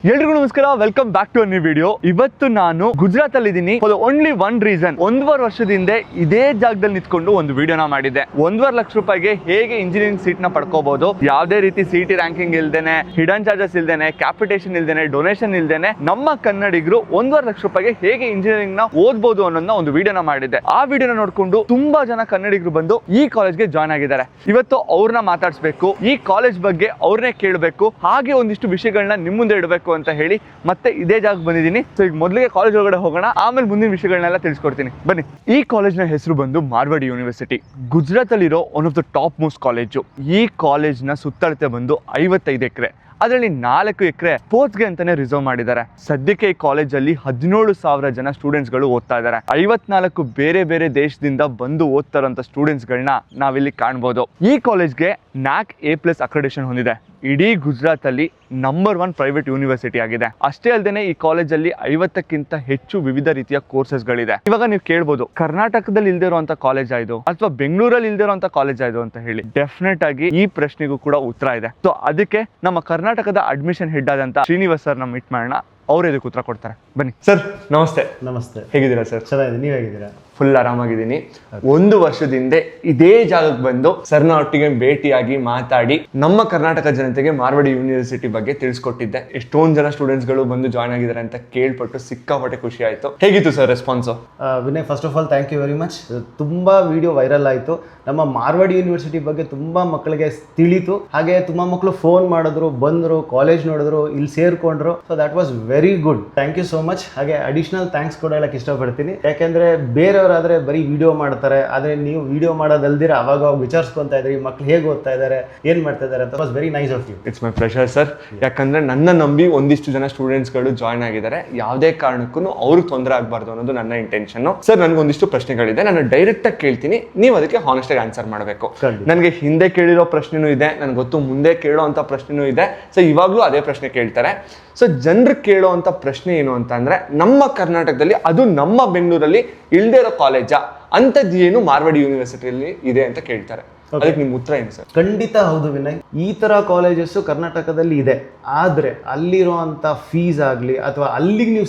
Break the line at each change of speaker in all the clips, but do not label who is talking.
ಎಲ್ರಿಗೂ ನಮಸ್ಕಾರ, welcome back to a new video. ಇವತ್ತು ನಾನು ಗುಜರಾತ್ ಅಲ್ಲಿ ಇದ್ದೀನಿ. ಫಾರ್ ಓನ್ಲಿ ಒನ್ ರೀಸನ್, 1.5 ವರ್ಷದಿಂದ ಇದೇ ಜಾಗದಲ್ಲಿ ನಿಂತ್ಕೊಂಡು ಒಂದು ವಿಡಿಯೋನ ಮಾಡಿದ್ದೆ. 1.5 ಲಕ್ಷ ರೂಪಾಯಿಗೆ ಹೇಗೆ ಇಂಜಿನಿಯರಿಂಗ್ ಸೀಟ್ ನ ಪಡ್ಕೋಬಹುದು, ಯಾವುದೇ ರೀತಿ ಸಿಟಿ ರ್ಯಾಂಕಿಂಗ್ ಇಲ್ದೇನೆ, ಹಿಡನ್ ಚಾರ್ಜಸ್ ಇಲ್ದೇನೆ, ಕ್ಯಾಪಿಟೇಷನ್ ಇಲ್ದೇನೆ, ಡೊನೇಷನ್ ಇಲ್ದೇನೆ ನಮ್ಮ ಕನ್ನಡಿಗರು 1.5 ಲಕ್ಷ ರೂಪಾಯಿಗೆ ಹೇಗೆ ಇಂಜಿನಿಯರಿಂಗ್ ನ ಓದಬಹುದು ಅನ್ನೋದನ್ನ ಒಂದು ವಿಡಿಯೋನ ಮಾಡಿದ್ದೆ. ಆ ವಿಡಿಯೋನ ನೋಡ್ಕೊಂಡು ತುಂಬಾ ಜನ ಕನ್ನಡಿಗರು ಬಂದು ಈ ಕಾಲೇಜ್ಗೆ ಜಾಯ್ನ್ ಆಗಿದ್ದಾರೆ. ಇವತ್ತು ಅವ್ರನ್ನ ಮಾತಾಡಿಸ್ಬೇಕು, ಈ ಕಾಲೇಜ್ ಬಗ್ಗೆ ಅವ್ರನ್ನೇ ಕೇಳಬೇಕು, ಹಾಗೆ ಒಂದಿಷ್ಟು ವಿಷಯಗಳನ್ನ ನಿಮ್ಮ ಮುಂದೆ ಇಡಬೇಕು ಅಂತ ಹೇಳಿ ಮತ್ತೆ ಇದೇ ಜಾಗಕ್ಕೆ ಬಂದಿದ್ದೀನಿ. ಸೊ ಈಗ ಮೊದಲಿಗೆ ಕಾಲೇಜ್ ಒಳಗಡೆ ಹೋಗೋಣ, ಆಮೇಲೆ ಮುಂದಿನ ವಿಷಯಗಳನ್ನೆಲ್ಲ ತಿಳಿಸ್ಕೊಡ್ತೀನಿ ಬನ್ನಿ. ಈ ಕಾಲೇಜ್ನ ಹೆಸರು ಬಂದು ಮಾರ್ವಾಡಿ ಯೂನಿವರ್ಸಿಟಿ. ಗುಜರಾತ್ ಅಲ್ಲಿರೋ one of the top most college. ಈ ಕಾಲೇಜ್ನ ಸುತ್ತಳತೆ ಬಂದು 55 ಎಕರೆ. ಅದರಲ್ಲಿ 4 ಎಕರೆ ಸ್ಪೋರ್ಟ್ಸ್ಗೆ ಅಂತಾನೆ ರಿಸರ್ವ್ ಮಾಡಿದ್ದಾರೆ. ಸದ್ಯಕ್ಕೆ ಈ ಕಾಲೇಜಲ್ಲಿ 17,000 ಜನ ಸ್ಟೂಡೆಂಟ್ಸ್ಗಳು ಓದ್ತಾ ಇದ್ದಾರೆ. 54 ಬೇರೆ ಬೇರೆ ದೇಶದಿಂದ ಬಂದು ಓದ್ತಾರಂತ ಸ್ಟೂಡೆಂಟ್ಸ್ಗಳನ್ನ ನಾವಿಲ್ಲಿ ಕಾಣ್ಬೋದು. ಈ ಕಾಲೇಜ್ಗೆ NAC A+ ಅಕ್ರೆಡಿಷನ್ ಹೊಂದಿದೆ. ಇಡೀ ಗುಜರಾತ್ ಅಲ್ಲಿ ನಂಬರ್ 1 ಪ್ರೈವೇಟ್ ಯೂನಿವರ್ಸಿಟಿ ಆಗಿದೆ. ಅಷ್ಟೇ ಅಲ್ಲದೆ ಈ ಕಾಲೇಜಲ್ಲಿ 50ಕ್ಕಿಂತ ಹೆಚ್ಚು ವಿವಿಧ ರೀತಿಯ ಕೋರ್ಸಸ್ಗಳಿದೆ. ಇವಾಗ ನೀವು ಕೇಳ್ಬೋದು, ಕರ್ನಾಟಕದಲ್ಲಿ ಇಲ್ದೇ ಇರುವಂತ ಕಾಲೇಜ್ ಆಯ್ತು ಅಥವಾ ಬೆಂಗಳೂರಲ್ಲಿ ಇಲ್ದೇ ಇರುವಂತ ಕಾಲೇಜ್ ಆಯ್ತು ಅಂತ ಹೇಳಿ. ಡೆಫಿನೆಟ್ ಆಗಿ ಈ ಪ್ರಶ್ನೆಗೂ ಕೂಡ ಉತ್ತರ ಇದೆ. ಸೊ ಅದಕ್ಕೆ ನಮ್ಮ ಕರ್ನಾಟಕದ ಅಡ್ಮಿಷನ್ ಹೆಡ್ ಆದಂತ ಶ್ರೀನಿವಾಸ್ ಸರ್ ನ ಮೀಟ್ ಮಾಡೋಣ. ಅವ್ರು ಇದಕ್ಕೆ ಉತ್ತರ ಕೊಡ್ತಾರೆ. ಬನ್ನಿ ಸರ್. ನಮಸ್ತೆ.
ನಮಸ್ತೆ.
ಹೇಗಿದ್ದೀರಾ ಸರ್?
ಚೆನ್ನಾಗಿದೆ, ನೀವು ಹೇಗಿದ್ದೀರಾ?
ಫುಲ್ ಆರಾಮಾಗಿದ್ದೀನಿ. 1 ವರ್ಷದಿಂದ ಇದೇ ಜಾಗಕ್ಕೆ ಬಂದು ಸರ್ನ ಒಟ್ಟಿಗೆ ಭೇಟಿಯಾಗಿ ಮಾತಾಡಿ ನಮ್ಮ ಕರ್ನಾಟಕ ಜನತೆಗೆ ಮಾರ್ವಾಡಿ ಯೂನಿವರ್ಸಿಟಿ ಬಗ್ಗೆ ತಿಳಿಸ್ಕೊಟ್ಟಿದ್ದೆ. ಎಷ್ಟೊಂದು ಜನ ಸ್ಟೂಡೆಂಟ್ಸ್ಗಳು ಬಂದು ಜಾಯ್ನ್ ಆಗಿದ್ದಾರೆ ಅಂತ ಕೇಳ್ಪಟ್ಟು ಸಿಕ್ಕಾಪಟ್ಟೆ ಖುಷಿ ಆಯ್ತು. ಹೇಗಿತ್ತು sir response?
Vinay, first of all thank you very much. ತುಂಬಾ ವಿಡಿಯೋ ವೈರಲ್ ಆಯಿತು. ನಮ್ಮ ಮಾರ್ವಾಡಿ ಯೂನಿವರ್ಸಿಟಿ ಬಗ್ಗೆ ತುಂಬಾ ಮಕ್ಕಳಿಗೆ ತಿಳಿತು. ಹಾಗೆ ತುಂಬಾ ಮಕ್ಕಳು ಫೋನ್ ಮಾಡಿದ್ರು, ಬಂದರು, ಕಾಲೇಜ್ ನೋಡಿದ್ರು, ಇಲ್ಲಿ ಸೇರ್ಕೊಂಡ್ರು. So that was very good. Thank you so much. ಹಾಗೆ ಅಡಿಷನಲ್ ಥ್ಯಾಂಕ್ಸ್ ಕೂಡ ಹೇಳಕ್ ಇಷ್ಟಪಡ್ತೀನಿ. ಯಾಕೆಂದ್ರೆ ಬೇರೆಯವರಾದ್ರೆ ಬರೀ ವಿಡಿಯೋ ಮಾಡ್ತಾರೆ, ಆದ್ರೆ ನೀವು ವಿಡಿಯೋ ಮಾಡೋದಲ್ದಿರ ಅವಾಗ ವಿಚಾರಿಸ್ಕೊಂತ ಇದ್ರಿ ಮಕ್ಳು ಹೇಗೆ ಓದ್ತಾ ಇದ್ದಾರೆ, ಏನ್ ಮಾಡ್ತಾ ಇದ್ದಾರೆ ಅಂತ. Was very nice of you.
It's my pleasure sir. ಯಾಕಂದ್ರೆ ನನ್ನ ನಂಬಿ ಒಂದಿಷ್ಟು ಜನ ಸ್ಟೂಡೆಂಟ್ಸ್ಗಳು ಜಾಯ್ನ್ ಆಗಿದ್ದಾರೆ. ಯಾವುದೇ ಕಾರಣಕ್ಕೂ ಅವ್ರಿಗೆ ತೊಂದರೆ ಆಗಬಾರ್ದು ಅನ್ನೋದು ನನ್ನ ಇಂಟೆನ್ಷನ್. ಸರ್, ನನಗೊಂದಿಷ್ಟು ಪ್ರಶ್ನೆಗಳಿದೆ, ನಾನು ಡೈರೆಕ್ಟ್ ಆಗಿ ಕೇಳ್ತೀನಿ, ನೀವು ಅದಕ್ಕೆ ಹಾನೆಸ್ಟ್ ಆಗಿ ಆನ್ಸರ್ ಮಾಡಬೇಕು. ನನಗೆ ಹಿಂದೆ ಕೇಳಿರೋ ಪ್ರಶ್ನೆನೂ ಇದೆ, ನನ್ಗೆ ಗೊತ್ತು ಮುಂದೆ ಕೇಳೋ ಅಂತ ಪ್ರಶ್ನೆನೂ ಇದೆ. ಸೊ ಇವಾಗ್ಲೂ ಅದೇ ಪ್ರಶ್ನೆ ಕೇಳ್ತಾರೆ. ಸೊ ಜನರು ಕೇಳೋ ಅಂತ ಪ್ರಶ್ನೆ ಏನು ಅಂತ ಅಂದ್ರೆ, ನಮ್ಮ ಕರ್ನಾಟಕದಲ್ಲಿ, ಅದು ನಮ್ಮ ಬೆಂಗಳೂರಲ್ಲಿ ಇಲ್ದೇ ಇರೋ ಕಾಲೇಜಾ ಅಂತದ್ದು ಏನು ಮಾರ್ವಾಡಿ ಯೂನಿವರ್ಸಿಟಿಯಲ್ಲಿ ಇದೆ ಅಂತ ಕೇಳ್ತಾರೆ. ಅದಕ್ಕೆ ನಿಮ್ ಉತ್ತರ ಏನು ಸರ್?
ಖಂಡಿತ ಹೌದು ವಿನಯ್, ಈ ತರ ಕಾಲೇಜಸ್ ಕರ್ನಾಟಕದಲ್ಲಿ ಇದೆ. ಆದ್ರೆ ಅಲ್ಲಿರುವಂತ ಫೀಸ್ ಆಗ್ಲಿ ಅಥವಾ ಅಲ್ಲಿಗೆ ನೀವು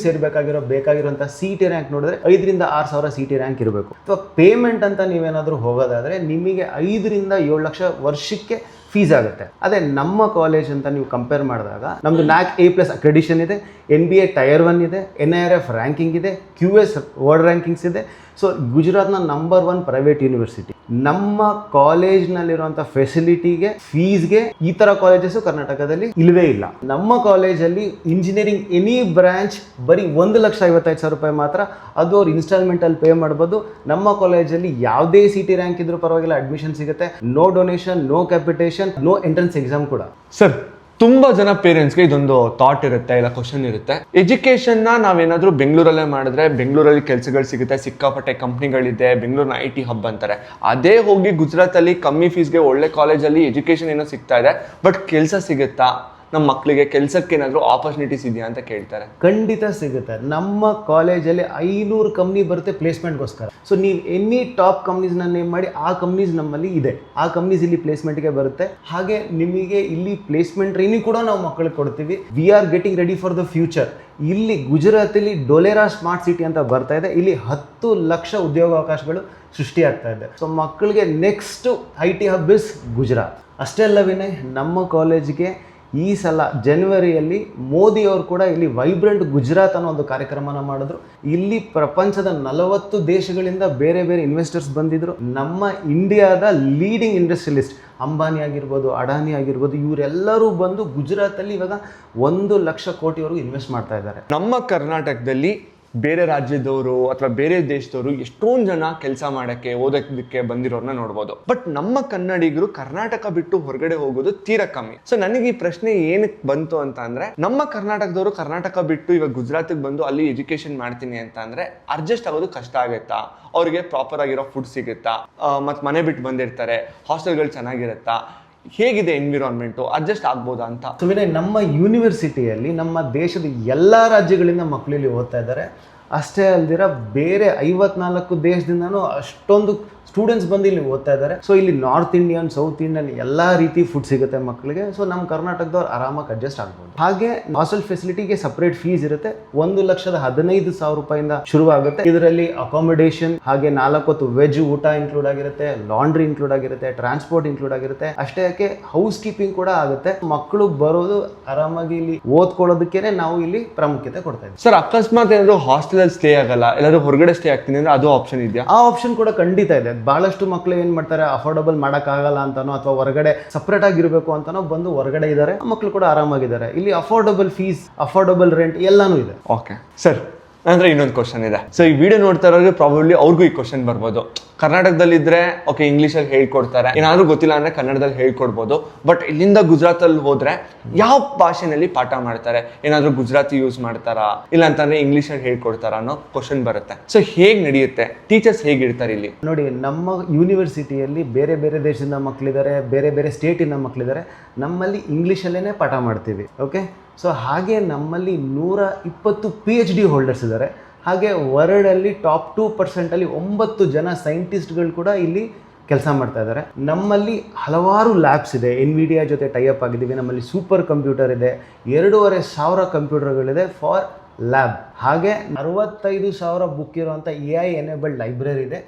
ಬೇಕಾಗಿರುವಂತ ಸಿಟಿ ರ್ಯಾಂಕ್ ನೋಡಿದ್ರೆ 5 ರಿಂದ 6 ಸಾವಿರ ಸಿಟಿ ರ್ಯಾಂಕ್ ಇರಬೇಕು. ಅಥವಾ ಪೇಮೆಂಟ್ ಅಂತ ನೀವೇನಾದ್ರೂ ಹೋಗೋದಾದ್ರೆ ನಿಮಗೆ 5 ರಿಂದ 7 ಲಕ್ಷ ವರ್ಷಕ್ಕೆ ಫೀಸ್ ಆಗುತ್ತೆ. ಅದೇ ನಮ್ಮ ಕಾಲೇಜ್ ಅಂತ ನೀವು ಕಂಪೇರ್ ಮಾಡಿದಾಗ ನಮ್ದು NAC A+ ಅಕ್ರೆಡಿಷನ್ ಇದೆ, NBA Tier 1 ಇದೆ, NIRF ರ್ಯಾಂಕಿಂಗ್ ಇದೆ, QS ವರ್ಲ್ಡ್ ರ್ಯಾಂಕಿಂಗ್ಸ್ ಇದೆ. ಸೊ ಗುಜರಾತ್ನ ನಂಬರ್ 1 ಪ್ರೈವೇಟ್ ಯೂನಿವರ್ಸಿಟಿ. ನಮ್ಮ ಕಾಲೇಜ್ನಲ್ಲಿರುವಂಥ ಫೆಸಿಲಿಟಿಗೆ, ಫೀಸ್ಗೆ ಈ ಥರ ಕಾಲೇಜಸ್ ಕರ್ನಾಟಕದಲ್ಲಿ ಇಲ್ಲವೇ ಇಲ್ಲ. ನಮ್ಮ ಕಾಲೇಜಲ್ಲಿ ಇಂಜಿನಿಯರಿಂಗ್ ಎನಿ ಬ್ರಾಂಚ್ ಬರೀ 1,55,000 ರೂಪಾಯಿ ಮಾತ್ರ. ಅದು ಅವ್ರು ಇನ್ಸ್ಟಾಲ್ಮೆಂಟಲ್ಲಿ ಪೇ ಮಾಡ್ಬೋದು. ನಮ್ಮ ಕಾಲೇಜಲ್ಲಿ ಯಾವುದೇ ಸಿಟಿ ರ್ಯಾಂಕ್ ಇದ್ರೂ ಪರವಾಗಿಲ್ಲ, ಅಡ್ಮಿಷನ್ ಸಿಗುತ್ತೆ. No donation, no capitation, no entrance exam ಕೂಡ.
ಸರ್, ತುಂಬಾ ಜನ ಪೇರೆಂಟ್ಸ್ಗೆ ಇದೊಂದು ಥಾಟ್ ಇರುತ್ತೆ, ಇಲ್ಲ ಕ್ವಶನ್ ಇರುತ್ತೆ. ಎಜುಕೇಶನ್ ನಾವೇನಾದ್ರೂ ಬೆಂಗಳೂರಲ್ಲೇ ಮಾಡಿದ್ರೆ ಬೆಂಗಳೂರಲ್ಲಿ ಕೆಲಸಗಳು ಸಿಗುತ್ತೆ, ಸಿಕ್ಕಾಪಟ್ಟೆ ಕಂಪ್ನಿಗಳಿದೆ, ಬೆಂಗಳೂರಿನ IT ಹಬ್ ಅಂತಾರೆ. ಅದೇ ಹೋಗಿ ಗುಜರಾತಲ್ಲಿ ಕಮ್ಮಿ ಫೀಸ್ಗೆ ಒಳ್ಳೆ ಕಾಲೇಜಲ್ಲಿ ಎಜುಕೇಶನ್ ಏನೋ ಸಿಗ್ತಾ ಇದೆ, ಬಟ್ ಕೆಲಸ ಸಿಗುತ್ತಾ, ನಮ್ಮ ಮಕ್ಕಳಿಗೆ ಕೆಲಸಕ್ಕೆ ಏನಾದರೂ ಆಪರ್ಚುನಿಟೀಸ್ ಇದೆಯಾ ಅಂತ ಕೇಳ್ತಾರೆ.
ಖಂಡಿತ ಸಿಗುತ್ತೆ. ನಮ್ಮ ಕಾಲೇಜಲ್ಲಿ 500 ಕಂಪ್ನಿ ಬರುತ್ತೆ ಪ್ಲೇಸ್ಮೆಂಟ್ಗೋಸ್ಕರ. ಸೊ ನೀವು ಎನಿ ಟಾಪ್ ಕಂಪ್ನೀಸ್ನ ನೇಮ್ ಮಾಡಿ, ಆ ಕಂಪ್ನೀಸ್ ನಮ್ಮಲ್ಲಿ ಇದೆ. ಆ ಕಂಪ್ನೀಸ್ ಇಲ್ಲಿ ಪ್ಲೇಸ್ಮೆಂಟ್ಗೆ ಬರುತ್ತೆ. ಹಾಗೆ ನಿಮಗೆ ಇಲ್ಲಿ ಪ್ಲೇಸ್ಮೆಂಟ್ ಟ್ರೈನಿಂಗ್ ಕೂಡ ನಾವು ಮಕ್ಕಳಿಗೆ ಕೊಡ್ತೀವಿ. We are getting ready for the future. ಇಲ್ಲಿ ಗುಜರಾತಲ್ಲಿ ಡೊಲೇರಾ ಸ್ಮಾರ್ಟ್ ಸಿಟಿ ಅಂತ ಬರ್ತಾ ಇದೆ. ಇಲ್ಲಿ 10 ಲಕ್ಷ ಉದ್ಯೋಗಾವಕಾಶಗಳು ಸೃಷ್ಟಿಯಾಗ್ತಾ ಇದೆ. ಸೊ ಮಕ್ಕಳಿಗೆ next IT hub is Gujarat. ಅಷ್ಟೇ ಅಲ್ಲ ವಿನಯ್, ನಮ್ಮ ಕಾಲೇಜ್ಗೆ ಈ ಸಲ ಜನವರಿಯಲ್ಲಿ ಮೋದಿ ಅವರು ಕೂಡ ಇಲ್ಲಿ ವೈಬ್ರೆಂಟ್ ಗುಜರಾತ್ ಅನ್ನೋ ಒಂದು ಕಾರ್ಯಕ್ರಮನ ಮಾಡಿದ್ರು. ಇಲ್ಲಿ ಪ್ರಪಂಚದ 40 ದೇಶಗಳಿಂದ ಬೇರೆ ಬೇರೆ ಇನ್ವೆಸ್ಟರ್ಸ್ ಬಂದಿದ್ರು. ನಮ್ಮ ಇಂಡಿಯಾದ ಲೀಡಿಂಗ್ ಇಂಡಸ್ಟ್ರಿಯಲಿಸ್ಟ್ ಅಂಬಾನಿ ಆಗಿರ್ಬೋದು, ಅಡಾನಿ ಆಗಿರ್ಬೋದು, ಇವರೆಲ್ಲರೂ ಬಂದು ಗುಜರಾತಲ್ಲಿ ಇವಾಗ 1 ಲಕ್ಷ ಕೋಟಿವರೆಗೂ ಇನ್ವೆಸ್ಟ್ ಮಾಡ್ತಾ ಇದ್ದಾರೆ.
ನಮ್ಮ ಕರ್ನಾಟಕದಲ್ಲಿ ಬೇರೆ ರಾಜ್ಯದವರು ಅಥವಾ ಬೇರೆ ದೇಶದವರು ಎಷ್ಟೊಂದು ಜನ ಕೆಲಸ ಮಾಡೋಕ್ಕೆ, ಓದೋದಕ್ಕೆ ಬಂದಿರೋರನ್ನ ನೋಡ್ಬೋದು. ಬಟ್ ನಮ್ಮ ಕನ್ನಡಿಗರು ಕರ್ನಾಟಕ ಬಿಟ್ಟು ಹೊರಗಡೆ ಹೋಗೋದು ತೀರಾ ಕಮ್ಮಿ. ಸೊ ನನಗೆ ಈ ಪ್ರಶ್ನೆ ಏನಕ್ಕೆ ಬಂತು ಅಂತ ಅಂದ್ರೆ, ನಮ್ಮ ಕರ್ನಾಟಕದವರು ಕರ್ನಾಟಕ ಬಿಟ್ಟು ಇವಾಗ ಗುಜರಾತಿಗೆ ಬಂದು ಅಲ್ಲಿ ಎಜುಕೇಶನ್ ಮಾಡ್ತೀನಿ ಅಂತ ಅಂದ್ರೆ ಅಡ್ಜಸ್ಟ್ ಆಗೋದು ಕಷ್ಟ ಆಗುತ್ತಾ? ಅವ್ರಿಗೆ ಪ್ರಾಪರ್ ಆಗಿರೋ ಫುಡ್ ಸಿಗುತ್ತಾ? ಮತ್ತು ಮನೆ ಬಿಟ್ಟು ಬಂದಿರ್ತಾರೆ, ಹಾಸ್ಟೆಲ್ಗಳು ಚೆನ್ನಾಗಿರುತ್ತಾ? ಹೇಗಿದೆ ಎನ್ವಿರಾನ್ಮೆಂಟು, ಅಡ್ಜಸ್ಟ್ ಆಗ್ಬೋದಾ ಅಂತ?
ಸೊ ವಿನಯ್, ನಮ್ಮ ಯೂನಿವರ್ಸಿಟಿಯಲ್ಲಿ ನಮ್ಮ ದೇಶದ ಎಲ್ಲ ರಾಜ್ಯಗಳಿಂದ ಮಕ್ಕಳು ಇಲ್ಲಿ ಓದ್ತಾ ಇದ್ದಾರೆ. ಅಷ್ಟೇ ಅಲ್ದಿರ ಬೇರೆ 54 ದೇಶದಿಂದನೂ ಅಷ್ಟೊಂದು ಸ್ಟೂಡೆಂಟ್ಸ್ ಬಂದು ಇಲ್ಲಿ ಓದ್ತಾ ಇದ್ದಾರೆ. ಸೊ ಇಲ್ಲಿ ನಾರ್ತ್ ಇಂಡಿಯನ್, ಸೌತ್ ಇಂಡಿಯನ್ ಎಲ್ಲಾ ರೀತಿ ಫುಡ್ ಸಿಗುತ್ತೆ ಮಕ್ಕಳಿಗೆ. ಸೊ ನಮ್ಮ ಕರ್ನಾಟಕದವ್ರು ಆರಾಮಾಗಿ ಅಡ್ಜಸ್ಟ್ ಆಗ್ಬೋದು. ಹಾಗೆ ಹಾಸ್ಟೆಲ್ ಫೆಸಿಲಿಟಿಗೆ ಸಪರೇಟ್ ಫೀಸ್ ಇರುತ್ತೆ. 1,15,000 ರೂಪಾಯಿಂದ ಶುರುವಾಗುತ್ತೆ. ಇದರಲ್ಲಿ ಅಕಾಮಿಡೇಷನ್, ಹಾಗೆ 4 ಹೊತ್ತು ವೆಜ್ ಊಟ ಇನ್ಕ್ಲೂಡ್ ಆಗಿರುತ್ತೆ, ಲಾಂಡ್ರಿ ಇನ್ಕ್ಲೂಡ್ ಆಗಿರುತ್ತೆ, ಟ್ರಾನ್ಸ್ಪೋರ್ಟ್ ಇನ್ಕ್ಲೂಡ್ ಆಗಿರುತ್ತೆ. ಅಷ್ಟೇ ಯಾಕೆ ಹೌಸ್ ಕೀಪಿಂಗ್ ಕೂಡ ಆಗುತ್ತೆ. ಮಕ್ಕಳು ಬರೋದು ಆರಾಮಾಗಿ ಇಲ್ಲಿ ಓದ್ಕೊಳ್ಳೋದಕ್ಕೇನೆ ನಾವು ಇಲ್ಲಿ ಪ್ರಾಮುಖ್ಯತೆ ಕೊಡ್ತಾ ಇದ್ದೀವಿ.
ಸರ್, ಅಕಸ್ಮಾತ್ ಏನಾದ್ರು ಹಾಸ್ಟೆಲ್ ಅಲ್ಲಿ ಸ್ಟೇ ಆಗಲ್ಲ, ಎಲ್ಲಾದ್ರೂ ಹೊರಗಡೆ ಸ್ಟೇ ಆಗ್ತೀನಿ ಅಂದ್ರೆ ಅದು ಆಪ್ಷನ್ ಇದೆಯಾ?
ಆ ಆಪ್ಷನ್ ಕೂಡ ಖಂಡಿತ ಇದೆ. ಬಹಳಷ್ಟು ಮಕ್ಕಳು ಏನ್ ಮಾಡ್ತಾರೆ, ಅಫೋರ್ಡಬಲ್ ಆಗಲ್ಲ ಅಂತಾನೋ ಅಥವಾ ಹೊರಗಡೆ ಸಪರೇಟ್ ಆಗಿರ್ಬೇಕು ಅಂತಾನೋ ಬಂದು ಹೊರಗಡೆ ಇದ್ದಾರೆ. ಮಕ್ಕಳು ಕೂಡ ಆರಾಮಾಗಿದ್ದಾರೆ. ಇಲ್ಲಿ ಅಫೋರ್ಡಬಲ್ ಫೀಸ್, ಅಫೋರ್ಡಬಲ್ ರೆಂಟ್ ಎಲ್ಲಾನು ಇದೆ.
ಓಕೆ ಸರ್, ಅಂದ್ರೆ ಇನ್ನೊಂದು ಕ್ವಶನ್ ಇದೆ. ಸೊ ಈ ವಿಡಿಯೋ ನೋಡ್ತಾ ಇರೋರಿಗೆ ಪ್ರಾಬಬ್ಲಿ ಅವ್ರಿಗೂ ಈ ಕ್ವಶನ್ ಬರ್ಬೋದು. ಕರ್ನಾಟಕದಲ್ಲಿ ಇದ್ರೆ ಓಕೆ ಇಂಗ್ಲೀಷಲ್ಲಿ ಹೇಳ್ಕೊಡ್ತಾರೆ, ಏನಾದ್ರೂ ಗೊತ್ತಿಲ್ಲ ಅಂದ್ರೆ ಕನ್ನಡದಲ್ಲಿ ಹೇಳ್ಕೊಡ್ಬೋದು. ಬಟ್ ಇಲ್ಲಿಂದ ಗುಜರಾತಲ್ಲಿ ಹೋದ್ರೆ ಯಾವ ಭಾಷೆನಲ್ಲಿ ಪಾಠ ಮಾಡ್ತಾರೆ? ಏನಾದ್ರೂ ಗುಜರಾತಿ ಯೂಸ್ ಮಾಡ್ತಾರಾ, ಇಲ್ಲ ಅಂತಂದ್ರೆ ಇಂಗ್ಲೀಷಲ್ಲಿ ಹೇಳ್ಕೊಡ್ತಾರ ಅನ್ನೋ ಕ್ವಶನ್ ಬರುತ್ತೆ. ಸೊ ಹೇಗ್ ನಡೆಯುತ್ತೆ? ಟೀಚರ್ಸ್ ಹೇಗಿರ್ತಾರೆ ಇಲ್ಲಿ?
ನೋಡಿ, ನಮ್ಮ ಯೂನಿವರ್ಸಿಟಿಯಲ್ಲಿ ಬೇರೆ ಬೇರೆ ದೇಶದಿಂದ ಮಕ್ಕಳಿದ್ದಾರೆ, ಬೇರೆ ಬೇರೆ ಸ್ಟೇಟಿಂದ ಮಕ್ಕಳಿದ್ದಾರೆ. ನಮ್ಮಲ್ಲಿ ಇಂಗ್ಲೀಷಲ್ಲೇ ಪಾಠ ಮಾಡ್ತೀವಿ. ಓಕೆ, ಸೊ ಹಾಗೆ ನಮ್ಮಲ್ಲಿ 120 PhD ಹೋಲ್ಡರ್ಸ್ ಇದ್ದಾರೆ. ಹಾಗೆ ವರ್ಲ್ಡಲ್ಲಿ ಟಾಪ್ 2% ಅಲ್ಲಿ 9 ಜನ ಸೈಂಟಿಸ್ಟ್ಗಳು ಕೂಡ ಇಲ್ಲಿ ಕೆಲಸ ಮಾಡ್ತಾ ಇದ್ದಾರೆ. ನಮ್ಮಲ್ಲಿ ಹಲವಾರು ಲ್ಯಾಬ್ಸ್ ಇದೆ. NVIDIA ಜೊತೆ ಟೈಅಪ್ ಆಗಿದ್ದೀವಿ. ನಮ್ಮಲ್ಲಿ ಸೂಪರ್ ಕಂಪ್ಯೂಟರ್ ಇದೆ, 2,500 ಕಂಪ್ಯೂಟರ್ಗಳಿದೆ ಫಾರ್ ಲ್ಯಾಬ್. ಹಾಗೆ 65,000 ಬುಕ್ ಇರುವಂಥ AI ಎನೇಬಲ್ಡ್ ಲೈಬ್ರರಿ ಇದೆ.